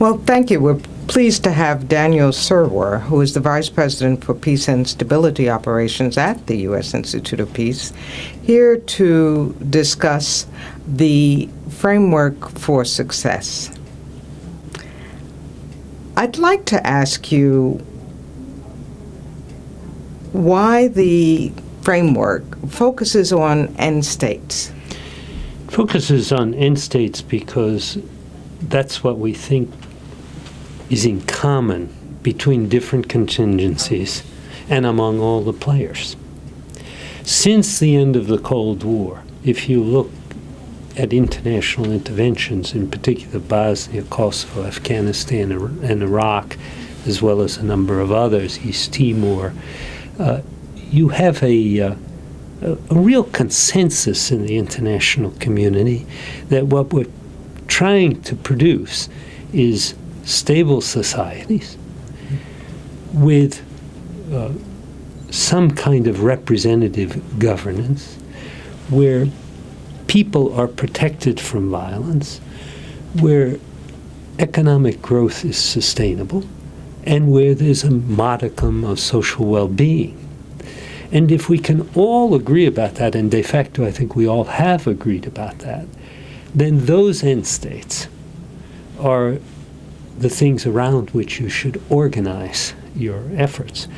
Well, thank you. We're pleased to have Daniel Serwer, who is the Vice President for Peace and Stability Operations at the U.S. Institute of Peace, here to discuss the framework for success. I'd like to ask you why the framework focuses on end states. It focuses on end states because that's what we think is in common between different contingencies and among all the players. Since the end of the Cold War, if you look at international interventions, in particular Bosnia, Kosovo, Afghanistan, and Iraq, as well as a number of others, East Timor, you have a real consensus in the international community that what we're trying to produce is stable societies with some kind of representative governance where people are protected from violence, where economic growth is sustainable, and where there's a modicum of social well-being. And if we can all agree about that, and de facto I think we all have agreed about that, then those end states are the things around which you should organize your efforts.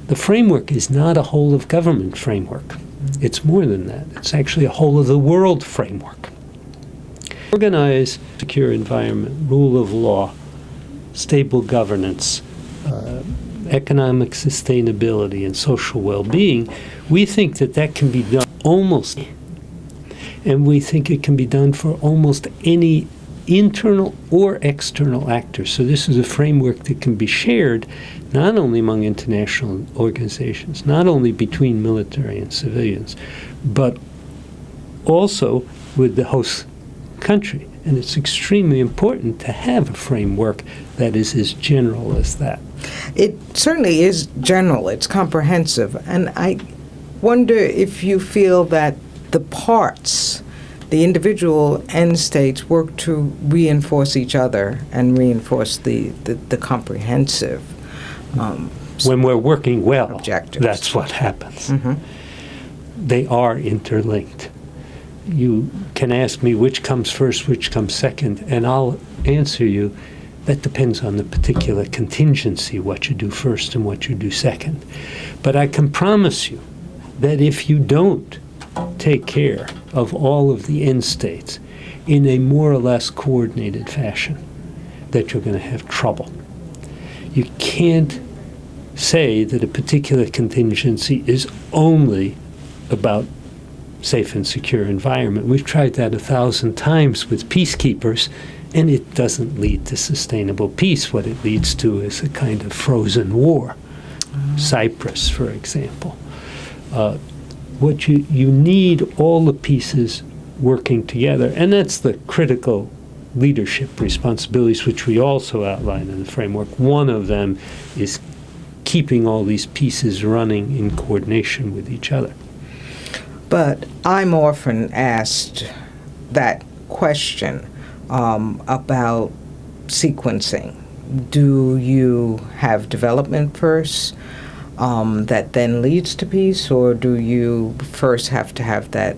The framework is not a whole of government framework. It's more than that. It's actually a whole of the world framework. Organize secure environment, rule of law, stable governance, economic sustainability, and social well-being. We think that that can be done almost, and we think it can be done for almost any internal or external actors. So this is a framework that can be shared not only among international organizations, not only between military and civilians, but also with the host country. And it's extremely important to have a framework that is as general as that. It certainly is general. It's comprehensive. And I wonder if you feel that the parts, the individual end states, work to reinforce each other and reinforce the comprehensive when we're working well, objectives. That's what happens. Mm-hmm. They are interlinked. You can ask me which comes first, which comes second, and I'll answer you that depends on the particular contingency, what you do first and what you do second. But I can promise you that if you don't take care of all of the end states in a more or less coordinated fashion, that you're going to have trouble. You can't say that a particular contingency is only about safe and secure environment. We've tried that 1,000 times with peacekeepers, and it doesn't lead to sustainable peace. What it leads to is a kind of frozen war. Cyprus, for example. What you need all the pieces working together, and that's the critical leadership responsibilities, which we also outline in the framework. One of them is keeping all these pieces running in coordination with each other. But I'm often asked that question about sequencing. Do you have development first that then leads to peace, or do you first have to have that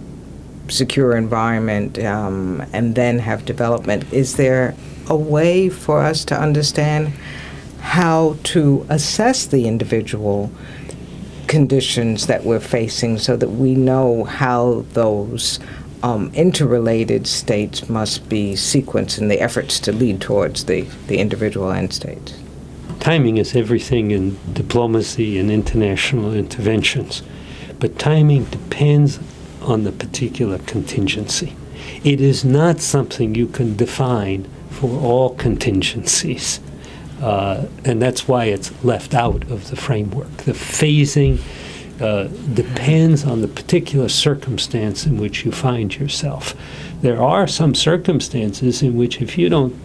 secure environment and then have development? Is there a way for us to understand how to assess the individual conditions that we're facing so that we know how those interrelated states must be sequenced in the efforts to lead towards the individual end states? Timing is everything in diplomacy and international interventions, but timing depends on the particular contingency. It is not something you can define for all contingencies, and that's why it's left out of the framework. The phasing depends on the particular circumstance in which you find yourself. There are some circumstances in which if you don't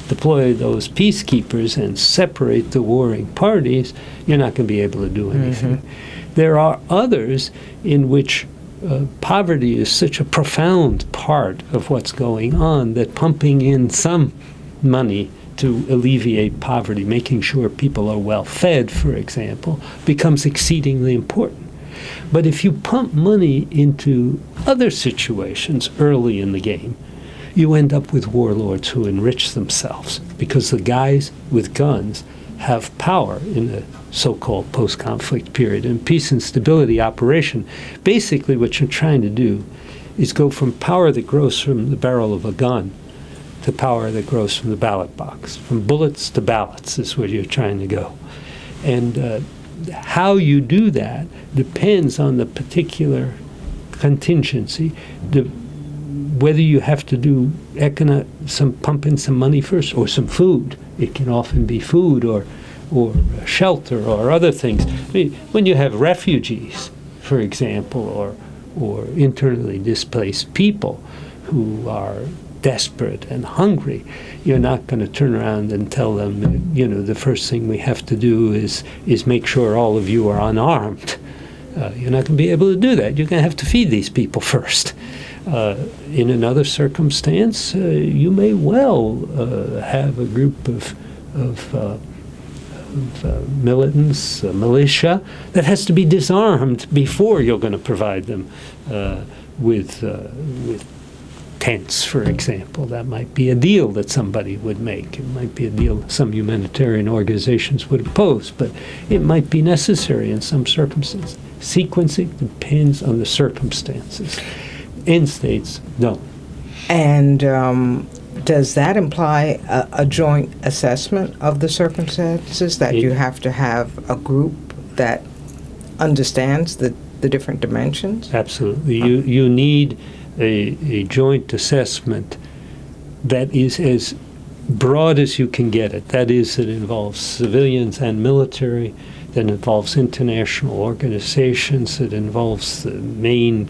deploy those peacekeepers and separate the warring parties, you're not going to be able to do anything. Mm-hmm. There are others in which poverty is such a profound part of what's going on that pumping in some money to alleviate poverty, making sure people are well fed, for example, becomes exceedingly important. But if you pump money into other situations early in the game, you end up with warlords who enrich themselves because the guys with guns have power in the so-called post-conflict period. In peace and stability operation, basically what you're trying to do is go from power that grows from the barrel of a gun to power that grows from the ballot box. From bullets to ballots is where you're trying to go. And how you do that depends on the particular contingency, whether you have to do pump in some money first or some food. It can often be food or shelter or other things. I mean, when you have refugees, for example, or internally displaced people who are desperate and hungry, you're not going to turn around and tell them, the first thing we have to do is make sure all of you are unarmed. You're not going to be able to do that. You're going to have to feed these people first. In another circumstance, you may well have a group of militants, militia, that has to be disarmed before you're going to provide them with tents, for example. That might be a deal that somebody would make. It might be a deal some humanitarian organizations would oppose, but it might be necessary in some circumstances. Sequencing depends on the circumstances. End states don't. And does that imply a joint assessment of the circumstances, that you have to have a group that understands the different dimensions? Absolutely. You need a joint assessment that is as broad as you can get it. That is, it involves civilians and military, that involves international organizations, that involves the main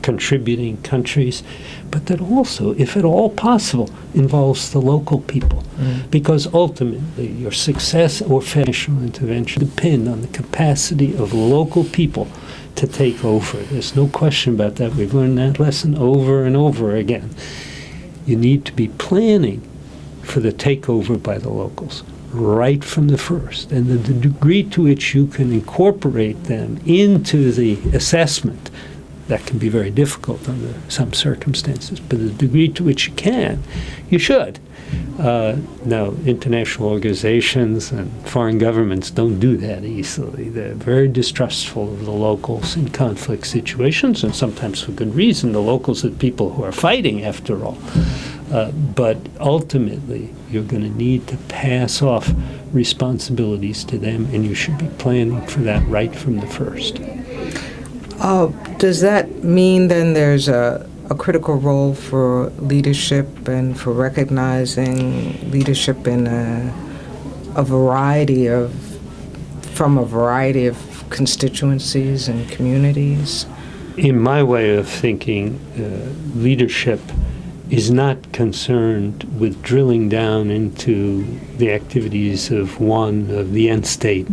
contributing countries, but that also, if at all possible, involves the local people. Because ultimately, your success or national intervention depend on the capacity of local people to take over. There's no question about that. We've learned that lesson over and over again. You need to be planning for the takeover by the locals right from the first. And the degree to which you can incorporate them into the assessment, that can be very difficult under some circumstances, but the degree to which you can, you should. Now, international organizations and foreign governments don't do that easily. They're very distrustful of the locals in conflict situations, and sometimes for good reason. The locals are people who are fighting, after all. But ultimately, you're going to need to pass off responsibilities to them, and you should be planning for that right from the first. Does that mean then there's a critical role for leadership and for recognizing leadership in from a variety of constituencies and communities? In my way of thinking, leadership is not concerned with drilling down into the activities of the end state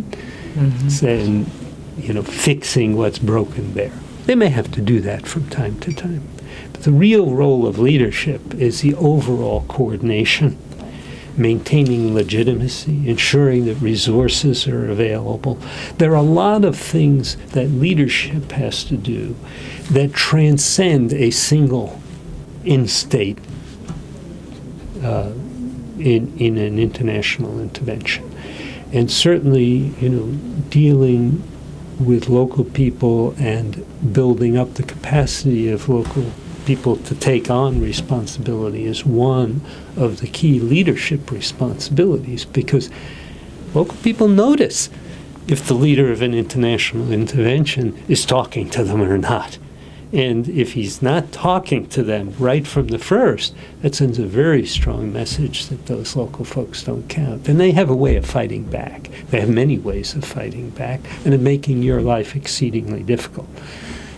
and fixing what's broken there. They may have to do that from time to time. But the real role of leadership is the overall coordination, maintaining legitimacy, ensuring that resources are available. There are a lot of things that leadership has to do that transcend a single in-state in an international intervention. And certainly, dealing with local people and building up the capacity of local people to take on responsibility is one of the key leadership responsibilities, because local people notice if the leader of an international intervention is talking to them or not. And if he's not talking to them right from the first, that sends a very strong message that those local folks don't count. And they have a way of fighting back. They have many ways of fighting back and of making your life exceedingly difficult.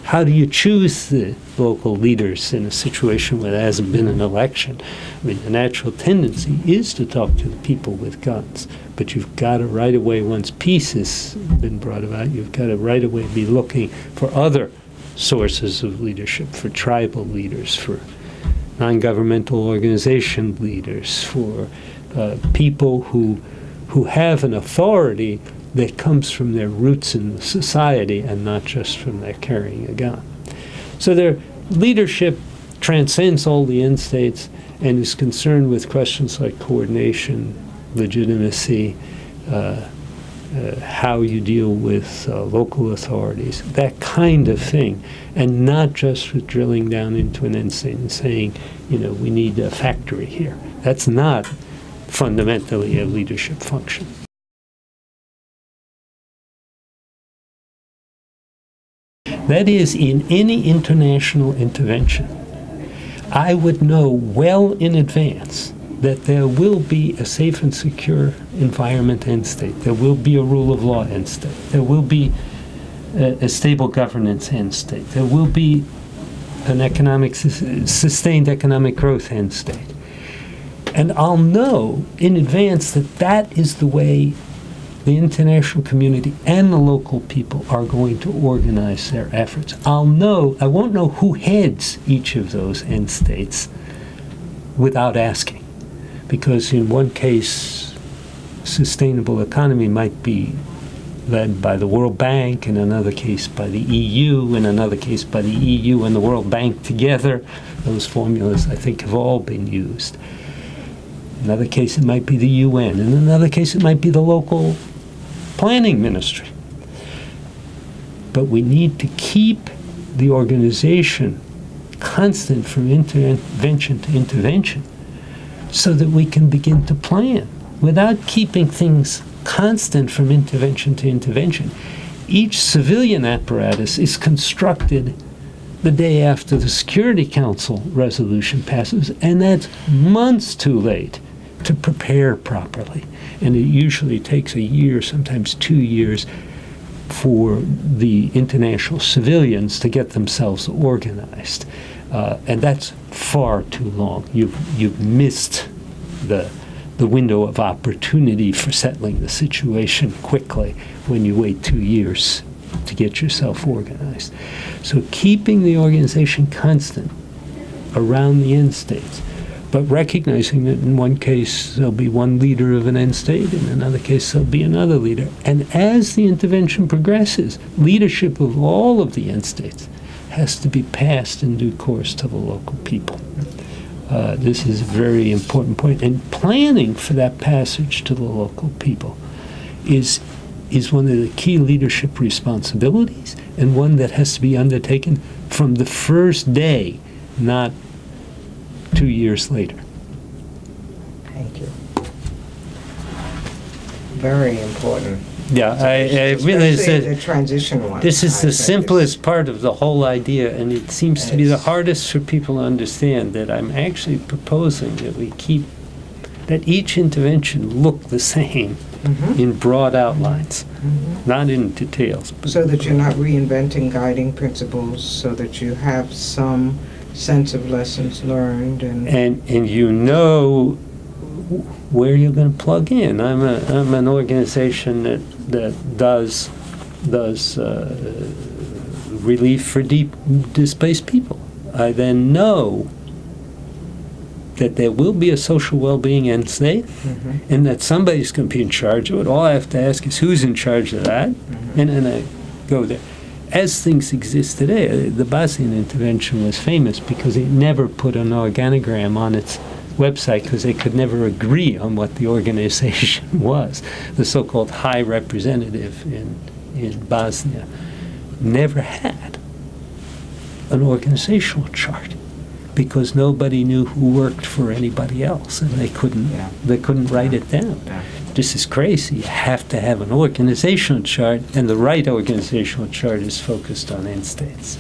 How do you choose the local leaders in a situation where there hasn't been an election? I mean, the natural tendency is to talk to the people with guns. But you've got to right away, once peace has been brought about, you've got to right away be looking for other sources of leadership, for tribal leaders, for non-governmental organization leaders, for people who have an authority that comes from their roots in the society and not just from their carrying a gun. So their leadership transcends all the end states and is concerned with questions like coordination, legitimacy, how you deal with local authorities, that kind of thing, and not just with drilling down into an end state and saying, we need a factory here. That's not fundamentally a leadership function. That is, in any international intervention, I would know well in advance that there will be a safe and secure environment end state. There will be a rule of law end state. There will be a stable governance end state. There will be an sustained economic growth end state. And I'll know in advance that that is the way the international community and the local people are going to organize their efforts. I won't know who heads each of those end states without asking. Because in one case, sustainable economy might be led by the World Bank, in another case by the EU, in another case by the EU and the World Bank together. Those formulas, I think, have all been used. In another case, it might be the UN. In another case, it might be the local planning ministry. But we need to keep the organization constant from intervention to intervention so that we can begin to plan. Without keeping things constant from intervention to intervention, each civilian apparatus is constructed the day after the Security Council resolution passes, and that's months too late to prepare properly. And it usually takes a year, sometimes 2 years, for the international civilians to get themselves organized. And that's far too long. You've missed the window of opportunity for settling the situation quickly when you wait 2 years to get yourself organized. So keeping the organization constant around the end states, but recognizing that in one case there'll be one leader of an end state, in another case there'll be another leader. And as the intervention progresses, leadership of all of the end states has to be passed in due course to the local people. This is a very important point. And planning for that passage to the local people is one of the key leadership responsibilities, and one that has to be undertaken from the first day, not 2 years later. Thank you. Very important. Yeah, I realize Especially that the transition one. this is I the think simplest part of the whole idea, and it seems to be the Yes. hardest for people to understand, that I'm actually proposing that that each intervention look the same in broad outlines, not in details. But So that you're not reinventing guiding principles, so that you have some sense of lessons learned and you know where you're going to plug in. I'm an organization that does relief for deep displaced people. I then know that there will be a social well-being end state, and that somebody's going to be in charge of it. All I have to ask is who's in charge of that, and then I go there. As things exist today, the Bosnian intervention was famous because it never put an organogram on its website because they could never agree on what the organization was. The so-called High Representative in Bosnia never had an organizational chart because nobody knew who worked for anybody else, and they couldn't write it down. Yeah. This is crazy. You have to have an organizational chart, and the right organizational chart is focused on end states.